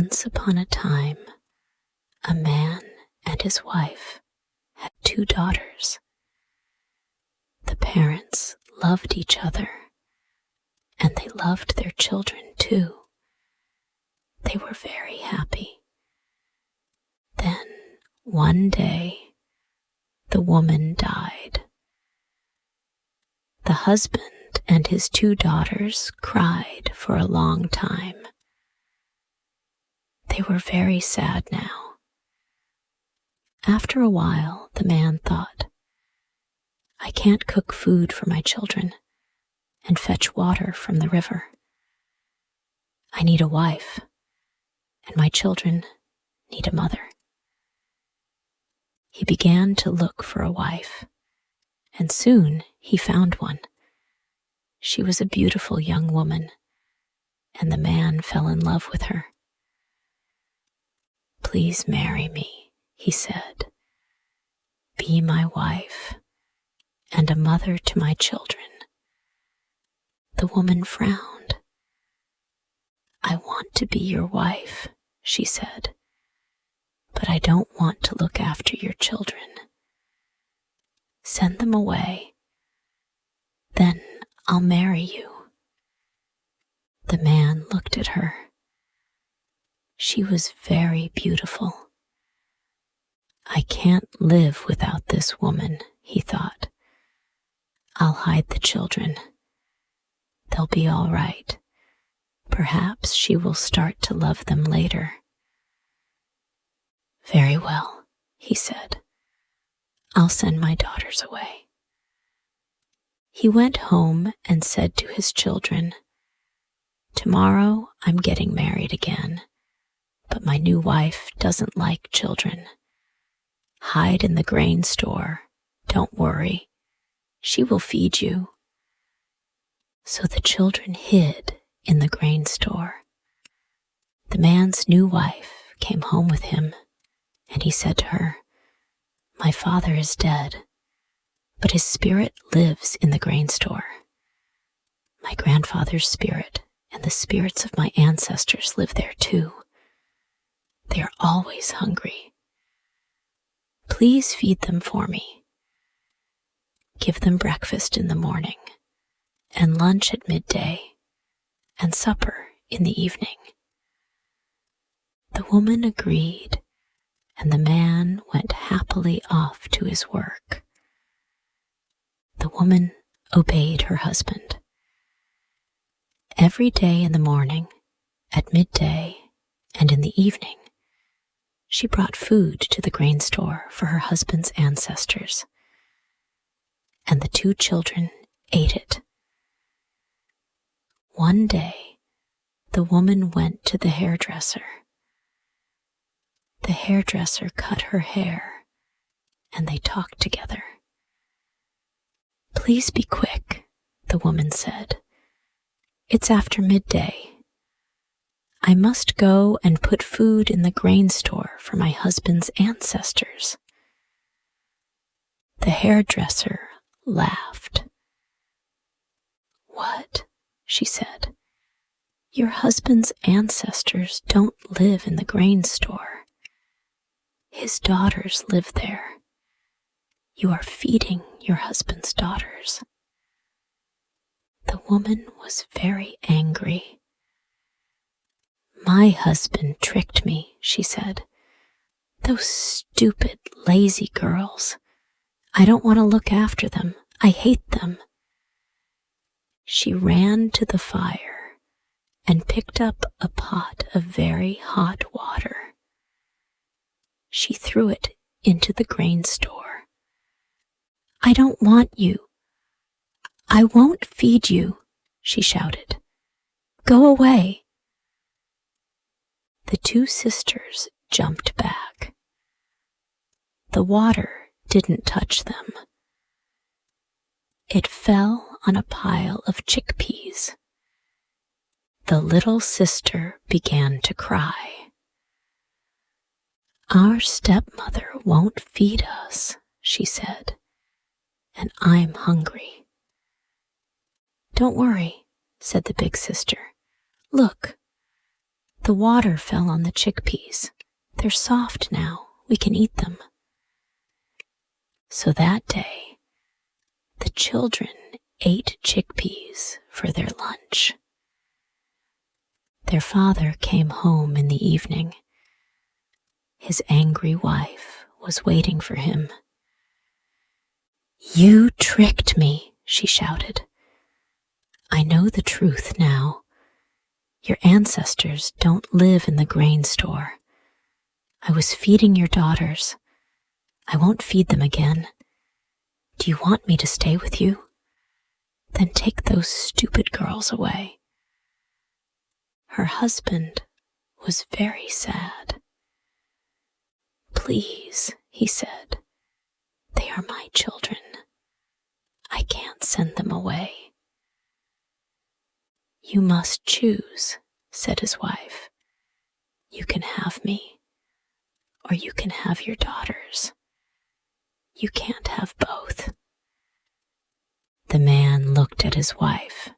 Once upon a time, a man and his wife had 2 daughters. The parents loved each other, and they loved their children too. They were very happy. Then, one day, the woman died. The husband and his 2 daughters cried for a long time. They were very sad now. After a while, the man thought, I can't cook food for my children and fetch water from the river. I need a wife, and my children need a mother. He began to look for a wife, and soon he found one. She was a beautiful young woman, and the man fell in love with her. Please marry me, he said. Be my wife and a mother to my children. The woman frowned. I want to be your wife, she said, but I don't want to look after your children. Send them away. Then I'll marry you. The man looked at her. She was very beautiful. I can't live without this woman, he thought. I'll hide the children. They'll be all right. Perhaps she will start to love them later. Very well, he said. I'll send my daughters away. He went home and said to his children, Tomorrow I'm getting married again, but my new wife doesn't like children. Hide in the grain store. Don't worry. She will feed you. So the children hid in the grain store. The man's new wife came home with him, and he said to her, My father is dead, but his spirit lives in the grain store. My grandfather's spirit and the spirits of my ancestors live there too. They are always hungry. Please feed them for me. Give them breakfast in the morning, and lunch at midday, and supper in the evening. The woman agreed, and the man went happily off to his work. The woman obeyed her husband. Every day in the morning, at midday, and in the evening, she brought food to the grain store for her husband's ancestors, and the 2 children ate it. One day, the woman went to the hairdresser. The hairdresser cut her hair, and they talked together. Please be quick, the woman said. It's after midday. I must go and put food in the grain store for my husband's ancestors. The hairdresser laughed. What? She said. Your husband's ancestors don't live in the grain store. His daughters live there. You are feeding your husband's daughters. The woman was very angry. My husband tricked me, she said. Those stupid, lazy girls. I don't want to look after them. I hate them. She ran to the fire and picked up a pot of very hot water. She threw it into the grain store. I don't want you. I won't feed you, she shouted. Go away. The 2 sisters jumped back. The water didn't touch them. It fell on a pile of chickpeas. The little sister began to cry. Our stepmother won't feed us, she said, and I'm hungry. Don't worry, said the big sister. Look, the The water fell on the chickpeas. They're soft now. We can eat them. So that day, the children ate chickpeas for their lunch. Their father came home in the evening. His angry wife was waiting for him. "You tricked me," she shouted. "I know the truth now. Your ancestors don't live in the grain store. I was feeding your daughters. I won't feed them again. Do you want me to stay with you? Then take those stupid girls away." Her husband was very sad. "Please," he said, "they are my children. I can't send them away." "You must choose," said his wife. "You can have me, or you can have your daughters. You can't have both." The man looked at his wife.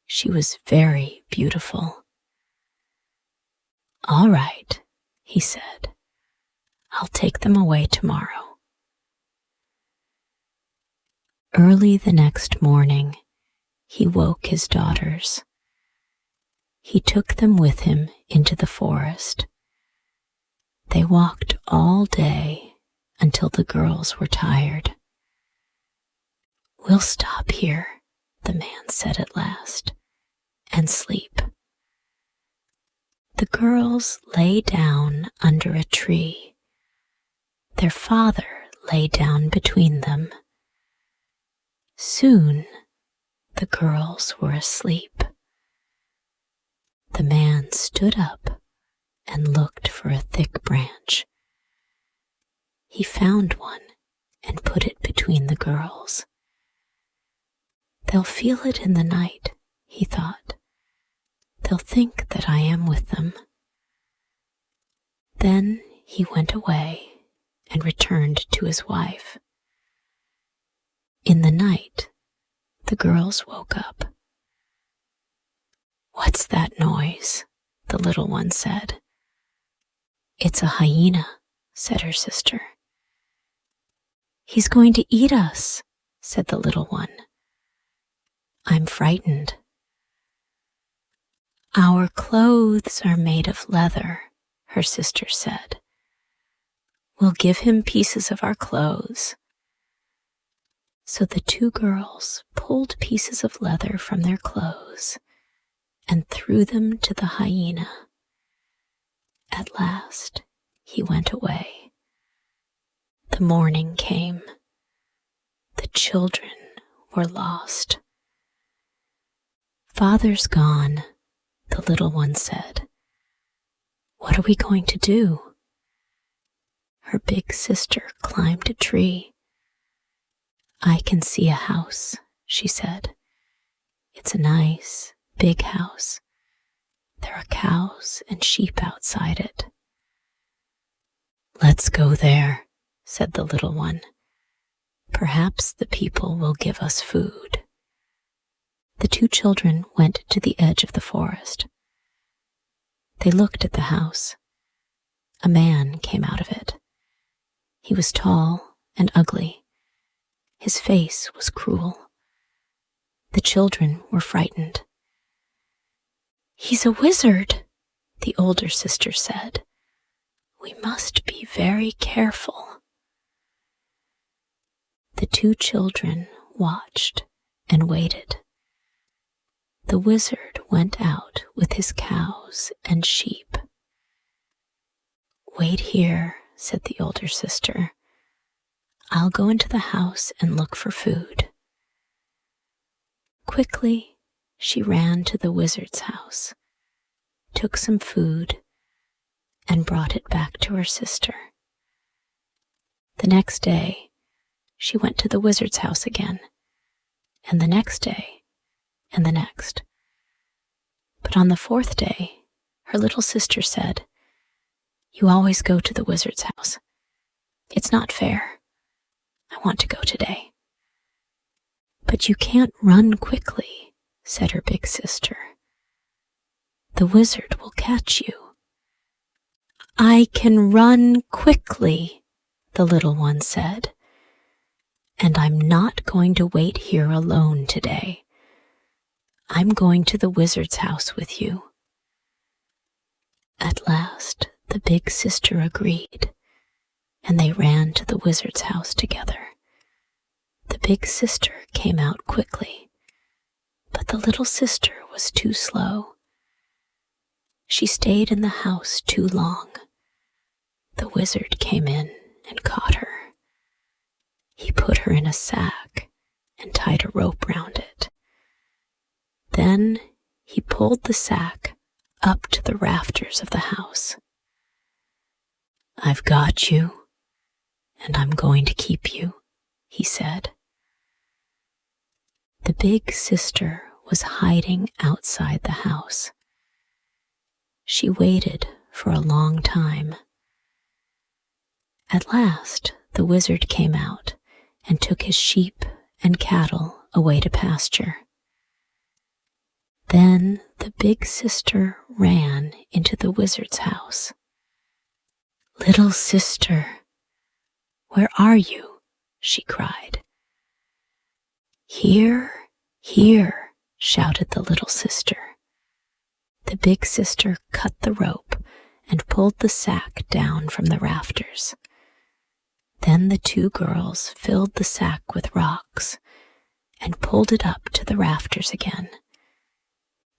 She was very beautiful. "All right," he said. "I'll take them away tomorrow." Early the next morning, he woke his daughters. He took them with him into the forest. They walked all day until the girls were tired. "We'll stop here," the man said at last, "and sleep." The girls lay down under a tree. Their father lay down between them. Soon, the girls were asleep. The man stood up and looked for a thick branch. He found one and put it between the girls. "They'll feel it in the night," he thought. "They'll think that I am with them." Then he went away and returned to his wife. In the night, the girls woke up. "What's that noise?" the little one said. "It's a hyena," said her sister. "He's going to eat us," said the little one. "I'm frightened." "Our clothes are made of leather," her sister said. "We'll give him pieces of our clothes." So the two girls pulled pieces of leather from their clothes and threw them to the hyena. At last, he went away. The morning came. The children were lost. "Father's gone," the little one said. "What are we going to do?" Her big sister climbed a tree. "I can see a house," she said. "It's a nice, big house. There are cows and sheep outside it." "Let's go there," said the little one. "Perhaps the people will give us food." The two children went to the edge of the forest. They looked at the house. A man came out of it. He was tall and ugly. His face was cruel. The children were frightened. "He's a wizard," the older sister said. "We must be very careful." The two children watched and waited. The wizard went out with his cows and sheep. "Wait here," said the older sister. "I'll go into the house and look for food." Quickly, she ran to the wizard's house, took some food, and brought it back to her sister. The next day, she went to the wizard's house again, and the next day, and the next. But on the fourth day, her little sister said, "You always go to the wizard's house. It's not fair. I want to go today." "But you can't run quickly," said her big sister. the wizard will catch you." "I can run quickly," the little one said, "and I'm not going to wait here alone today. I'm going to the wizard's house with you." At last, the big sister agreed, and they ran to the wizard's house together. The big sister came out quickly, but the little sister was too slow. She stayed in the house too long. The wizard came in and caught her. He put her in a sack and tied a rope round it. Then he pulled the sack up to the rafters of the house. "I've got you, and I'm going to keep you," he said. The big sister was hiding outside the house. She waited for a long time. At last, the wizard came out and took his sheep and cattle away to pasture. Then the big sister ran into the wizard's house. "Little sister, where are you?" she cried. "Here, here," shouted the little sister. The big sister cut the rope and pulled the sack down from the rafters. Then the two girls filled the sack with rocks and pulled it up to the rafters again.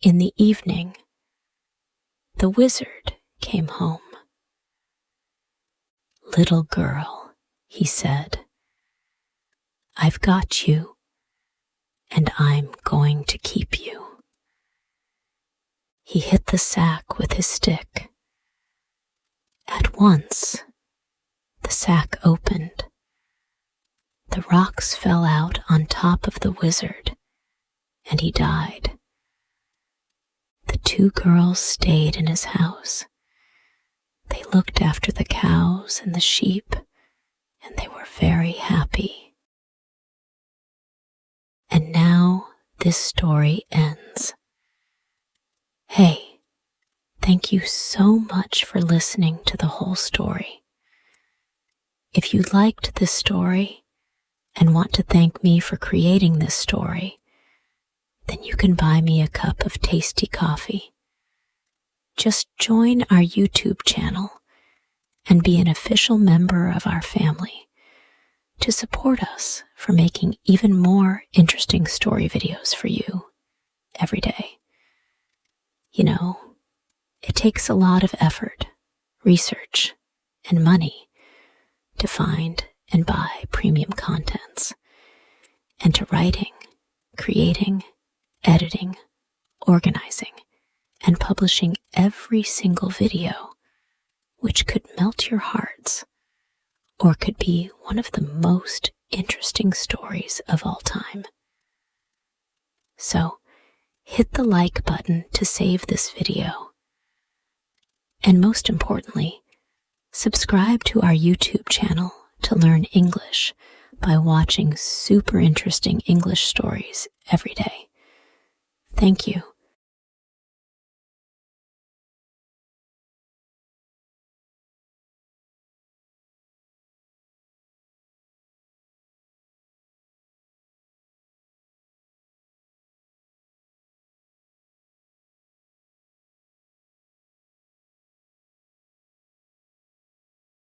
In the evening, the wizard came home. "Little girl," he said, "I've got you, and I'm going to keep you." He hit the sack with his stick. At once, the sack opened. The rocks fell out on top of the wizard, and he died. The two girls stayed in his house. They looked after the cows and the sheep, and they were very happy. And now this story ends. Hey, thank you so much for listening to the whole story. If you liked this story and want to thank me for creating this story, then you can buy me a cup of tasty coffee. Just join our YouTube channel and be an official member of our family to support us for making even more interesting story videos for you every day. You know, it takes a lot of effort, research, and money to find and buy premium contents, and to writing, creating, editing, organizing, and publishing every single video, which could melt your hearts or could be one of the most interesting stories of all time. So, hit the like button to save this video. And most importantly, subscribe to our YouTube channel to learn English by watching super interesting English stories every day. Thank you.